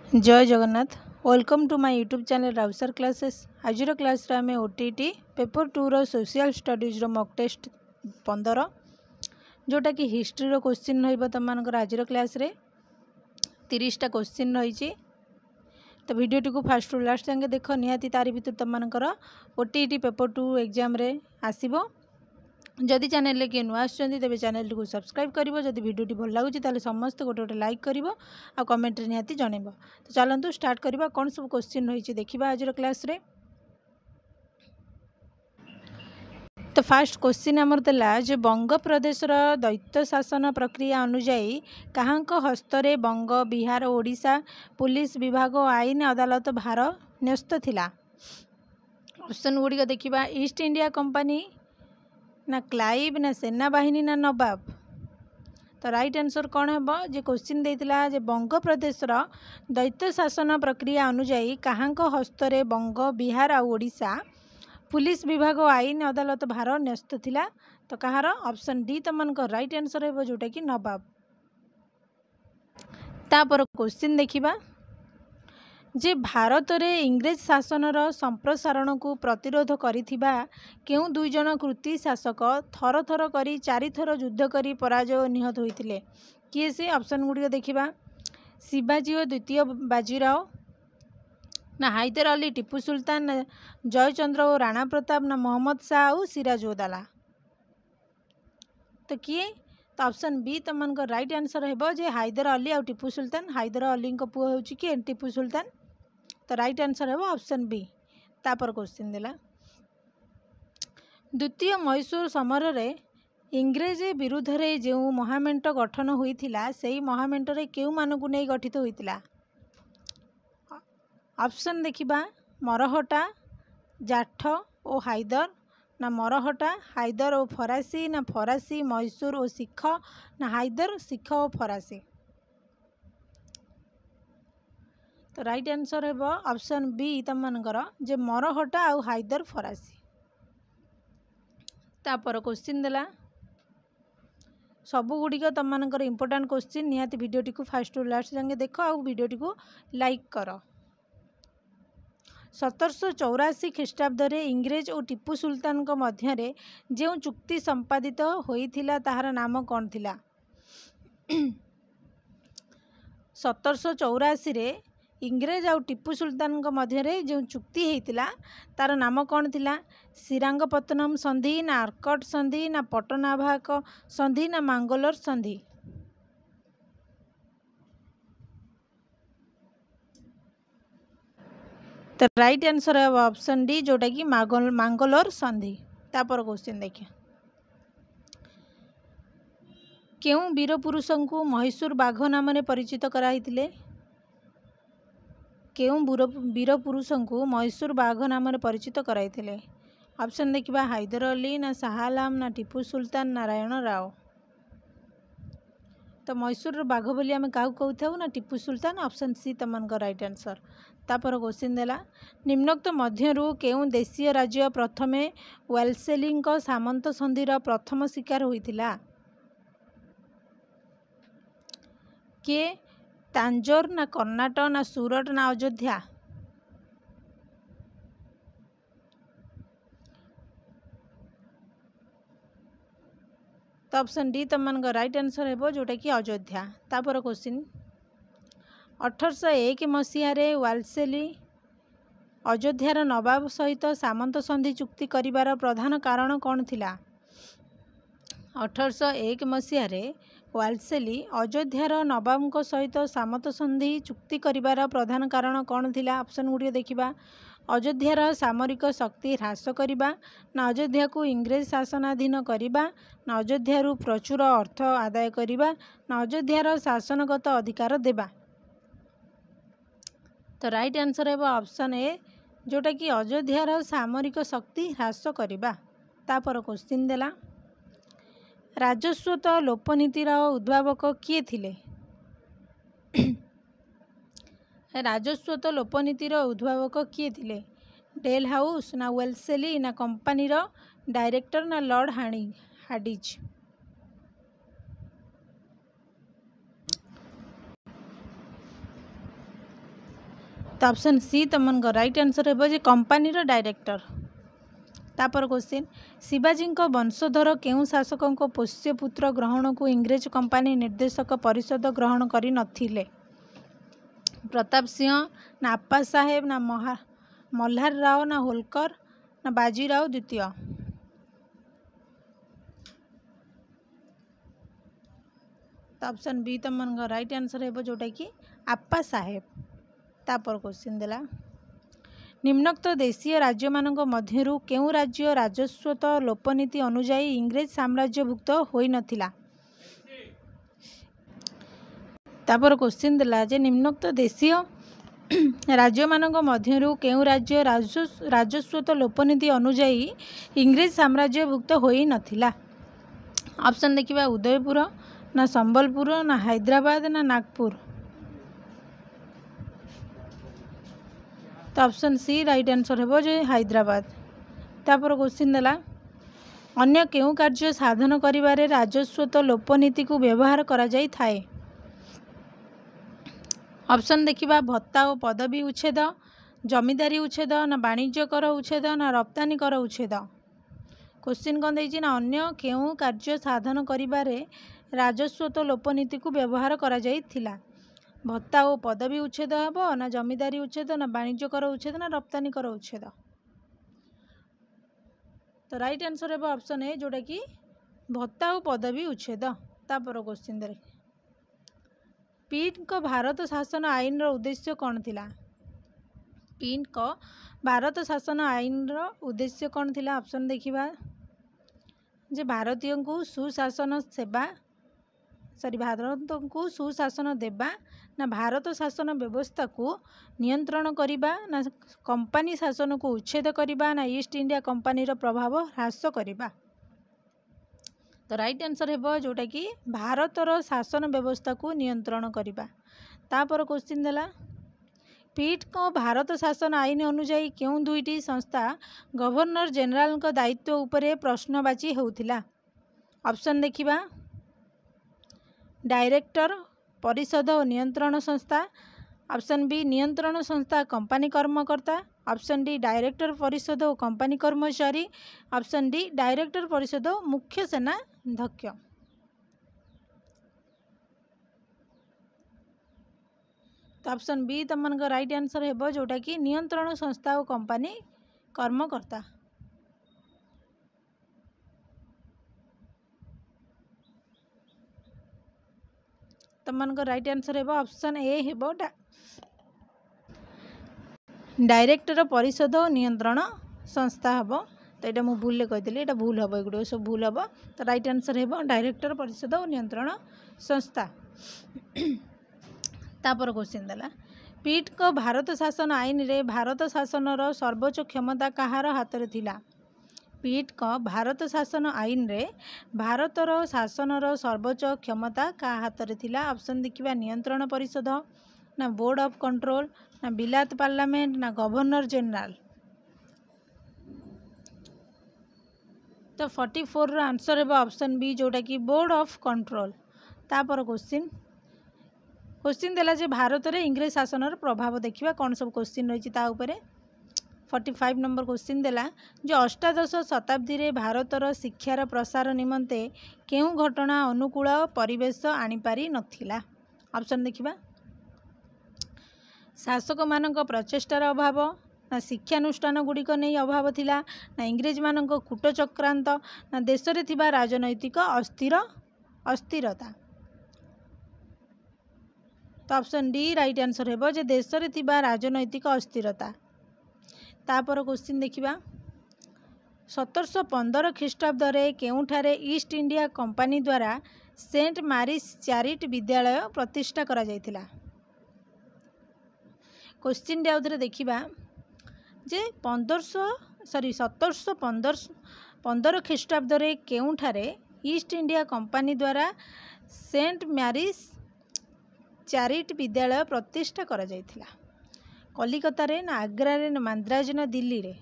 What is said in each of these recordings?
जय Jagannath. Welcome to my YouTube channel Rausar classes. आज class रे आम ओटीटी पेपर 2 रो सोशल स्टडीज रो मॉक टेस्ट 15 जोटा कि हिस्ट्री रो क्वेश्चन रहिबो तमनकर आज क्लास रे 30 टा क्वेश्चन रही। तो वीडियो को फास्ट टू लास्ट जाके देख निहाती तारी भितर तमनकर ओटीटी पेपर 2 एग्जाम रे आसीबो। जदि चैनल किए नुआ आसुँच तेज चैनल को सब्सक्राइब कर जदि वीडियो भल लगुच समस्त गोटे गोटे लाइक कर कमेंट निहाती जनइब। तो चलतु स्टार्ट करवा कौन सब क्वेश्चन रही देखा आज क्लास रे। तो फास्ट क्वेश्चन आमर देला जो बंग प्रदेश दैत्य शासन प्रक्रिया अनुजाई काहांक हस्तरे बंग बिहार ओडिशा पुलिस विभाग आईन अदालत भार न्यस्त थिला। ऑप्शन गुड़िक देखा ईस्ट इंडिया कंपनी ना क्लाइव ना सेना बाहिनी ना नवाब। तो राइट आंसर कौन है जे क्वेश्चन देइतिला जे बंग प्रदेश दैत्य शासन प्रक्रिया अनुजाई काहांक हस्तरे बंग बिहार आ ओडिशा पुलिस विभाग आईन अदालत भार न्यस्त थिला। तो कहार ऑप्शन डी तमनक राइट आंसर है जोटा कि नवाब। तापर क्वेश्चन देखिबा जे भारत रे इंग्रेज शासनर संप्रसारण को प्रतिरोध करिथिबा केउ दुई जन कृति शासक थर थर करी 4 थर युद्ध करी पराजय निहत होइथिले किए से। ऑप्शन गुड़िक देखिबा शिवाजी और द्वितीय बाजीराव ना हैदर अली टीपू सुल्तान ना जयचंद्र और राणा प्रताप ना मोहम्मद शाह और सिराजउद्दौला। तो किए तो ऑप्शन बी तमनक राइट आंसर है जे हैदर अली और टीपू सुल्तान। हैदर अली पुओ होउची कि टीपू सुल्तान। तो राइट आंसर है ऑप्शन बी। तापर क्वेश्चन देला द्वितीय मैसूर समर रे इंग्रेज विरुद्ध रे जो महामेंट गठन होइथिला सेही महामेंट रे केउ मानकु नै गठित होइथिला। ऑप्शन देखिबा मरहटा जाठ और हैदर ना मरहटा हैदर और फरासी ना फरासी मैसूर और सिख ना हैदर सिख और फरासी। तो राइट आंसर है ऑप्शन बी तमनकर जे मरहटा आउ हैदर फरासी। तापर क्वेश्चन देला सबू गुड़िक तमनकर इंपोर्टेंट क्वेश्चन निहाती वीडियो को फास्ट टू लास्ट जाके देख आ वीडियो को लाइक कर। 1784 ख्रीष्टाब्द रे इंग्रेज और टीपू सुल्तान को मध्य जो चुक्ति संपादित होइथिला ताहार नाम कौन थिला। 1784 रे इंग्रेज और टीपू सुल्तान को मध्य जो चुक्ति होइथिला तार नाम कौन थिला। श्रीरंगपत्तनम संधि ना आर्कट संधि ना पट्टनाभाक संधि ना मांगलोर संधि। तो राइट आंसर है ऑप्शन डी जोटा कि मांगलोर संधि। तापर क्वेश्चन देखिए केउ वीर पुरुष को मैसूर बाघ नाम परिचित कराइथिले। केउ वीर पुरुष को मैसूर बाघ नाम परिचित कराइथिले। ऑप्शन देखिबा हैदर अली ना शाह आलम ना टीपू सुल्तान नारायण राव। तो मैसूर बाघ बोली आम क्या कहू ना टीपू सुल्तान। ऑप्शन सी तमन का राइट आंसर। तापर क्वेश्चन देला निम्नोक्त मध्यरु केउ देशीय राज्य प्रथमे वेल्सेली सामंत संधिर प्रथम शिकार होइथिला। किए तांजोर ना कर्नाटक ना सूरत ना अयोध्या। तो ऑप्शन डी तमन का राइट आंसर है जोटा कि अयोध्या। तापर क्वेश्चन 1801 मसीह वेल्सेली अयोध्यार नवाब सहित सामंत संधि चुक्ति करिवार प्रधान कारण कौन थिला। 1801 मसीह वेल्सेली अयोध्यार नवाब सहित सामंत संधि चुक्ति करिवार प्रधान कारण कौन थिला। ऑप्शन गुड़िक देखिबा अयोध्यार सामरिक शक्ति ह्रास करिबा ना अयोध्या को इंग्रेज शासनाधीन करिबा ना अयोध्यारू प्रचुर अर्थ आदाय करिबा ना अयोध्यार शासनगत अधिकार देबा। तो राइट आंसर है ऑप्शन ए जोटा कि अयोध्यार सामरिक शक्ति ह्रास करिबा। तापर क्वेश्चन देला राजस्वत लोपनीतिर उद्भावक किए थिले। राजस्वत लोपनीतिर उद्भावक किए थिले। डेल हाउस ना वेल्सेली ना कंपनी डायरेक्टर ना लॉर्ड हार्डिंज। तो ऑप्शन सी तुम राइट आंसर है कंपानी डायरेक्टर। तापर क्वेश्चन शिवाजी वंशधर केउ शासक पोष्यपुत्र ग्रहण को इंग्रेज कंपानी निर्देशक परिषद ग्रहण कर नथिले? प्रताप सिंह ना अप्पा साहेब ना मल्हार राव ना होलकर ना बाजीराव द्वितीय? तो ऑप्शन बी तुम राइट आंसर है जोटा कि अप्पा साहेब। तापर क्वेश्चन देला निम्नोक्त देशीय राज्य मानक मध्यरु केउ राज्य राजस्वत लोपनीति अनुजाई इंग्रेज साम्राज्यभुक्त होई नथिला? तापर क्वेश्चन देला जे निम्नोक्त देशीय राज्य मानक मध्यरु केउ राज्य राजस्वत लोपनीति अनुजाई इंग्रेज साम्राज्यभुक्त होई नथिला? ऑप्शन देखिबा उदयपुर ना संबलपुर ना हैदराबाद ना नागपुर? तो ऑप्शन सी राइट आंसर है जो हैदराबाद। तापर क्वेश्चन देला अन्य केउ कार्य साधन करिबारे राजस्वत लोपनीति को व्यवहार करा जाई थाए? ऑप्शन देखिबा भत्ता और पदवी उच्छेद, जमीदारी उच्छेद ना वाणिज्य कर उच्छेद ना रप्तानी कर उच्छेद? क्वेश्चन कौन देछि ना अन्य केउ कार्य साधन करिबारे राजस्वत लोपनीति को व्यवहार करा जाई थिला? भत्ता और पदवी उच्छेद हेब ना जमीदारी उच्छेद ना वाणिज्य कर उच्छेद ना रप्तानी कर उच्छेद? तो राइट आंसर है ऑप्शन ए जोटा कि भत्ता और पदवी उच्छेद। तापर क्वेश्चन दे पिट को भारत शासन आईन रो उद्देश्य कौन थिला? पिट को भारत शासन आईन रो उद्देश्य कौन थिला? ऑप्शन देखिबा जे भारतीय को सुशासन सेवा भारत को सुशासन देवा ना भारत शासन व्यवस्था को नियंत्रण करिबा ना कंपानी शासन को उच्छेद करिबा ना ईस्ट इंडिया कंपानी रो प्रभाव ह्रास करिबा? तो राइट आंसर है जोटा कि भारतर शासन व्यवस्था को नियंत्रण करिबा। तापर क्वेश्चन देला पिट को भारत शासन आईन अनुजाई केउ दुईटी संस्था गवर्नर जनरल को दायित्व उपरे प्रश्नवाची होउथिला? ऑप्शन देखिबा डायरेक्टर परिषद और नियंत्रण संस्था, ऑप्शन बी नियंत्रण संस्था कंपानी कर्मकर्ता, ऑप्शन डी डायरेक्टर परिषद और कंपानी कर्मचारी, ऑप्शन डी डायरेक्टर परिषद और मुख्य सेना अध्यक्ष? तो ऑप्शन बी तुम राइट आंसर है जोटा कि नियंत्रण संस्था और कंपानी कर्मकर्ता। तुम राइट आंसर है ऑप्शन ए है डायरेक्टर परिषद और नियंत्रण संस्था हम। तो यहाँ मुझे भूल कही ये भूल हम एगुड़ सब भूल हम। तो राइट आंसर है डायरेक्टर परिषद और नियंत्रण संस्था। तापर क्वेश्चन देला पिट को भारत शासन आईन रे भारत शासन रो सर्वोच्च क्षमता कहार हाथ रे थिला? पिट को भारत शासन आईन रे भारतर शासन रो सर्वोच्च क्षमता का हाथ रे थिला? ऑप्शन देखिबा नियंत्रण परिषद ना बोर्ड ऑफ कंट्रोल ना बिलात पार्लियामेंट ना गवर्नर जनरल? तो 44 रो आंसर है ऑप्शन बी जोटा कि बोर्ड ऑफ कंट्रोल। तापर क्वेश्चन देला जे भारत रे इंग्रेज शासन रो प्रभाव देखिबा कौन सब क्वेश्चन रही ता उपरे। 45 नंबर क्वेश्चन देला जो अष्टादश शताब्दी रे भारतर शिक्षार प्रसार निमंते केउ घटना अनुकूल परिवेश आनी पारि नथिला? ऑप्शन देखिबा शासक मानक प्रचेष्टार अभाव ना शिक्षानुष्ठान गुड़िक नहीं अभाव थिला ना इंग्रेज मानक कूट चक्रांत ना देश रे थिबा राजनैतिक अस्थिरता? तो ऑप्शन डी राइट आंसर है जे देश रे थिबा राजनैतिक अस्थिरता। तापर क्वेश्चन देखिबा 1715 ख्रीष्टाब्द रे केउठारे ईस्ट इंडिया कंपानी द्वारा सेंट मारिस चैरिट विद्यालय प्रतिष्ठा करा जायतिला? क्वेश्चन डे आउथरे देखिबा जे 1715 ख्रीष्टाब्द रे केउठारे ईस्ट इंडिया कंपानी द्वारा सेंट मारिस चैरिट विद्यालय प्रतिष्ठा करा जायतिला? कलिकता रे ना आग्रा रे ना मद्रास ना दिल्ली रे?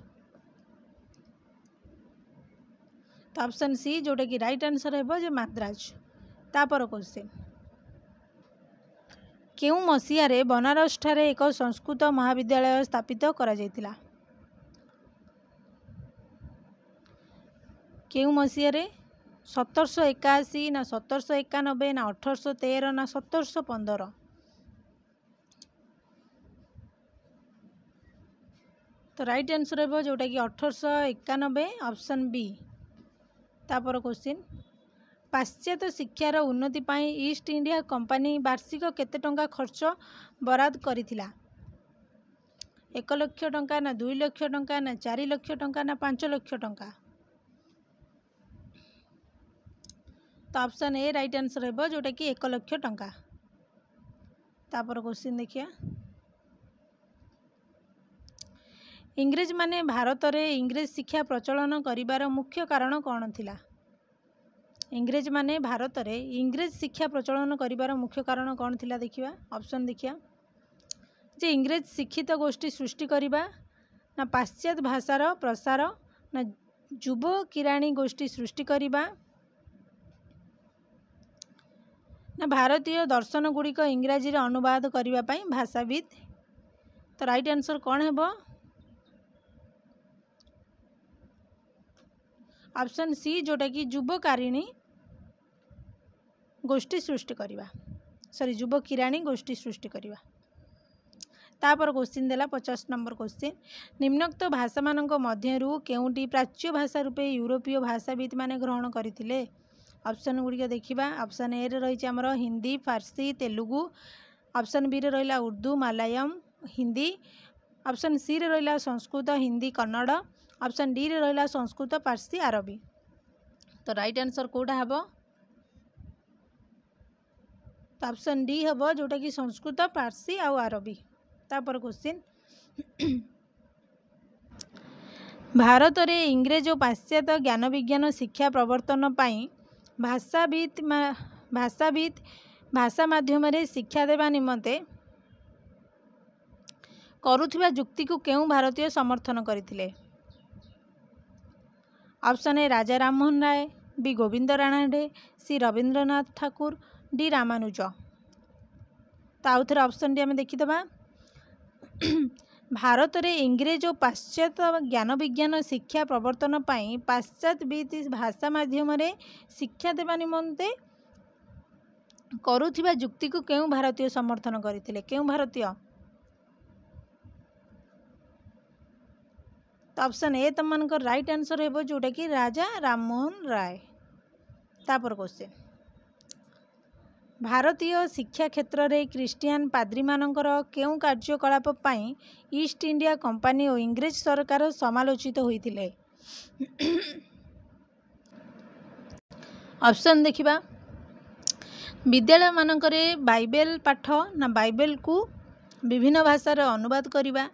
तो ऑप्शन सी जोटा कि राइट आंसर है जो मद्रास। तापर क्वेश्चन केउं मसीहारे बनारस ठारे एक संस्कृत महाविद्यालय स्थापित करा जायतिला? केउं मसीहारे 1781 ना 1791 ना 1813 ना 1715? तो राइट आंसर है जोटा कि 1891 ऑप्शन बी। तापर क्वेश्चन पाश्चात्य शिक्षार उन्नति पाई ईस्ट इंडिया कंपनी वार्षिक केते टंका खर्च बराद करिथिला? 1 लाख टंका ना 2 लाख टंका ना 4 लाख टंका ना 5 लाख टंका? तो ऑप्शन ए राइट आंसर है जोटा कि 1 लाख टंका। तापर क्वेश्चन देखिए इंग्रेज माने भारत रे इंग्रेज शिक्षा प्रचलन करिवार मुख्य कारण कौन थिला? इंग्रेज माने भारत रे इंग्रेज शिक्षा प्रचलन करिवार मुख्य कारण कौन थिला? देखिबा ऑप्शन देखिया जे इंग्रेज शिक्षित गोष्ठी सृष्टि करिबा ना पाश्चात्य भाषार प्रसार ना युव किराणी गोष्ठी सृष्टि करिबा ना भारतीय दर्शन गुड़िक इंग्राजी रे अनुवाद करिबा पई भाषाविद? तो राइट आंसर कौन हेबो? ऑप्शन सी जोटा कि युवकारिणी गोष्ठी सृष्टि करिबा युव किराणी गोष्ठी सृष्टि करिबा। तापर क्वेश्चन देला 50 नंबर क्वेश्चन निम्नोक्त भाषा मानक मध्यरु केउंटी प्राच्य भाषा रूपे यूरोपीय भाषाविद माने ग्रहण करथिले? ऑप्शन गुड़िक देखिबा ऑप्शन ए रे रहिछि हमर हिंदी फारसी तेलुगु, ऑप्शन बी रे रहिला उर्दू मलयालम हिंदी, ऑप्शन सी रे रहिला संस्कृत हिंदी कन्नड़, ऑप्शन डी रे रहिला संस्कृत फारसी अरबी। तो राइट आंसर कोडा हबो? तो ऑप्शन डी हबो जोटा कि संस्कृत फारसी आउ अरबी। तापर क्वेश्चन भारत रे इंग्रेज और पाश्चात्य ज्ञान विज्ञान शिक्षा प्रवर्तन पाई भाषाविद भाषा माध्यम रे शिक्षा देवा निमंते करुथिबा जुक्ति को केउं भारतीय समर्थन करथिले? Option A Raja Rammohan Roy, B Govind Ranade, C Rabindranath Thakur, D Ramanuj. तो आउ थे ऑप्शन डी आम देखीदबा भारत रे इंग्रेज और पाश्चात्य ज्ञान विज्ञान शिक्षा प्रवर्तन पाई पाश्चात्य भाषा माध्यम रे शिक्षा देवा निमंते करुथिबा जुक्ति को केउं भारतीय समर्थन करथिले? केउं भारतीय? तो ऑप्शन ए तुम राइट आंसर हेबो जोटा कि राजा राममोहन राय। तापर क्वेश्चन भारतीय शिक्षा क्षेत्र रे क्रिश्चियन पाद्री मानकर केउं कार्यकलाप पाई ईस्ट इंडिया कंपनी और इंग्रेज सरकार समालोचित होइथिले? ऑप्शन देखिबा विद्यालय मानकरे बाइबल पाठ ना बाइबल को विभिन्न भाषार अनुवाद करिबा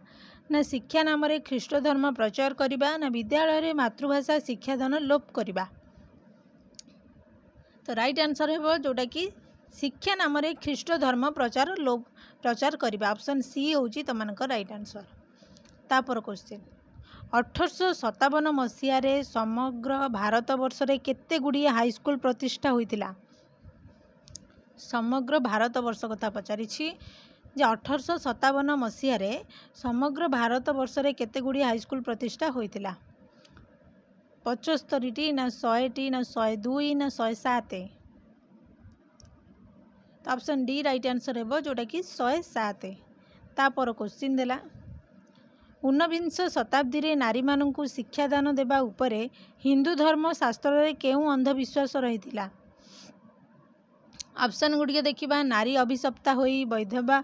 ना शिक्षा नाम रे ख्रीष्ट धर्म प्रचार करिबा ना विद्यालय रे मातृभाषा शिक्षादान लोप करिबा? तो राइट आंसर हेबो जोटा कि शिक्षा नाम रे ख्रीष्ट धर्म प्रचार करिबा। ऑप्शन सी होची तमनकर राइट आंसर। तापर क्वेश्चन 1857 मसीह रे समग्र भारत वर्ष रे केते गुडी हाई स्कूल प्रतिष्ठा होइतिला? समग्र भारत वर्ष कथा पचारिछि जे 1857 मसीह रे समग्र भारत वर्ष रे केते गुडी हाई स्कूल प्रतिष्ठा होइतिला? 75 टी ना 100 टी ना 102 ना 107? तो ऑप्शन डी राइट आंसर हेबो जोटा कि 107। तापर क्वेश्चन देला ऊनविंश शताब्दी रे नारी मानकु शिक्षादान देबा उपरे हिंदू धर्म शास्त्र रे केउं अंधविश्वास रहितिला? ऑप्शन गुड़िके देखिबा नारी अभिशप्ता होई वैधवा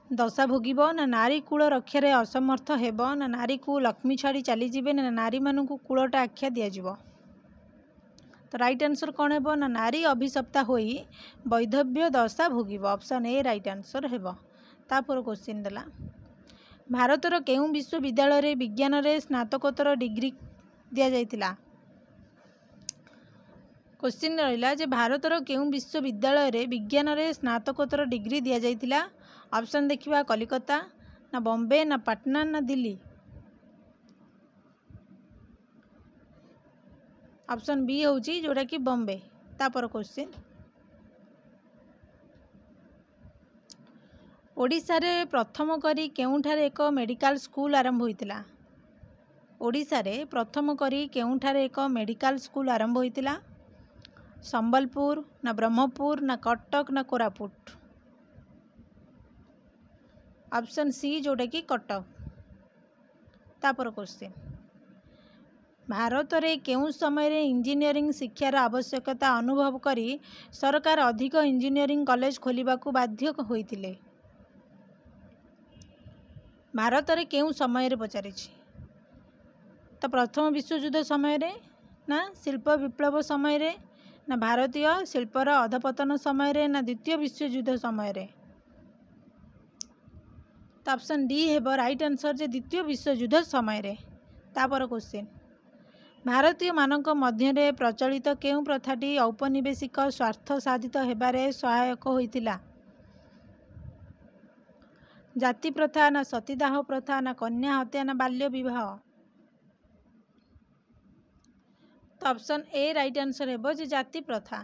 दशा भोगिब ना नारी कूल रक्षारे असमर्थ हेब ना नारी को लक्ष्मी छाड़ी चली जीवे ना नारी मानकु कूलटा आख्या दिया। तो राइट आंसर कौन है ना नारी अभिशप्ता होई वैधव्य दशा भोगिब। ऑप्शन ए राइट आंसर हेब। तापर क्वेश्चन देला भारतर केउं विश्वविद्यालय रे विज्ञान रे स्नातकोत्तर डिग्री दिया जायतिला? क्वेश्चन रहिला जे भारतर केउं विश्वविद्यालय रे विज्ञान रे स्नातकोत्तर डिग्री दिया जायतिला? ऑप्शन देखिबा कलिकता ना बॉम्बे ना पटना ना दिल्ली? ऑप्शन बी होची जोटा कि बॉम्बे। तापर क्वेश्चन ओडिशा रे प्रथम करी केउठारे एक मेडिकल स्कूल आरंभ होइतिला। ओडिशा रे प्रथम करी केउठारे एक मेडिकल स्कूल आरंभ होइतिला। संबलपुर ना ब्रह्मपुर ना कटक ना कोरापुट। ऑप्शन सी जोटा कि कटक। तापर क्वेश्चन भारत रे केउ समय रे इंजीनियरिंग शिक्षार आवश्यकता अनुभव करी सरकार अधिक इंजीनियरिंग कॉलेज खोलिबा को बाध्य होइतिले। भारत रे केउ समय रे पचारिछि तो प्रथम विश्वयुद्ध समय रे ना शिल्प विप्लव समय रे ना भारतीय शिल्पर अधपतन समय रे ना द्वितीय विश्वयुद्ध समय रे। तो ऑप्शन डी हेब राइट आंसर जे द्वितीय विश्वयुद्ध समय रे। तापर क्वेश्चन भारतीय मानक मध्य रे प्रचलित केउ प्रथाटी औपनिवेशिक स्वार्थ साधित हेबारे सहायक होइतिला। जाति प्रथा ना सतीदाह प्रथा ना कन्या हत्या ना बाल्य विवाह। तो ऑप्शन ए राइट आंसर हेब जे जाति प्रथा।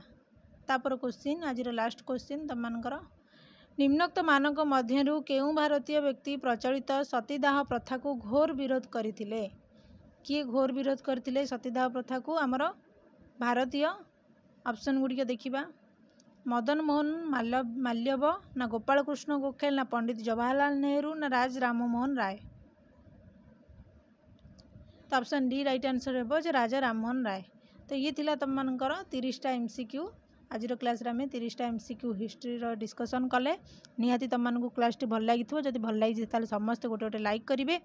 तापर क्वेश्चन आज लास्ट क्वेश्चन तुम मानकर निम्नोक्त मानक मध्यरु केउ भारतीय व्यक्ति प्रचलित सतीदाह प्रथा को घोर विरोध करथिले। किए घोर विरोध करथिले सतीदाह प्रथा को आमर भारतीय। ऑप्शन गुड़िक देखिबा मदन मोहन माल्यव ना गोपाल कृष्ण गोखले ना पंडित जवाहरलाल नेहरू ना राज राममोहन राय। तो ऑप्शन डी राइट आंसर हेब जे राजा राममोहन राय। तो ये थिला तुम मानकर 30टा एमसीक्यू। आज क्लास रे 30टा एमसीक्यू हिस्ट्री रो डिस्कशन कले निहाती तुम मानकु क्लास टी भल लागिथो। जदि भल लागि ताले समस्त गोटे गोटे लाइक करिवे।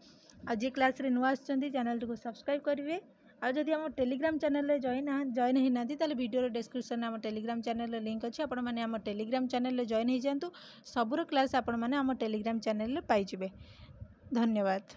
आ जे क्लास रे नुआ आछंती चैनल को सब्सक्राइब करिवे। आ जदि हम टेलीग्राम चैनल रे जॉइन ही नाती ताले वीडियो रो डिस्क्रिप्शन में हम टेलीग्राम चैनल रे लिंक अछि। आपण माने हम टेलीग्राम चैनल रे जॉइन ही जांतु। सबुर क्लास आपण माने हम टेलीग्राम चैनल रे पाई जिवे। धन्यवाद।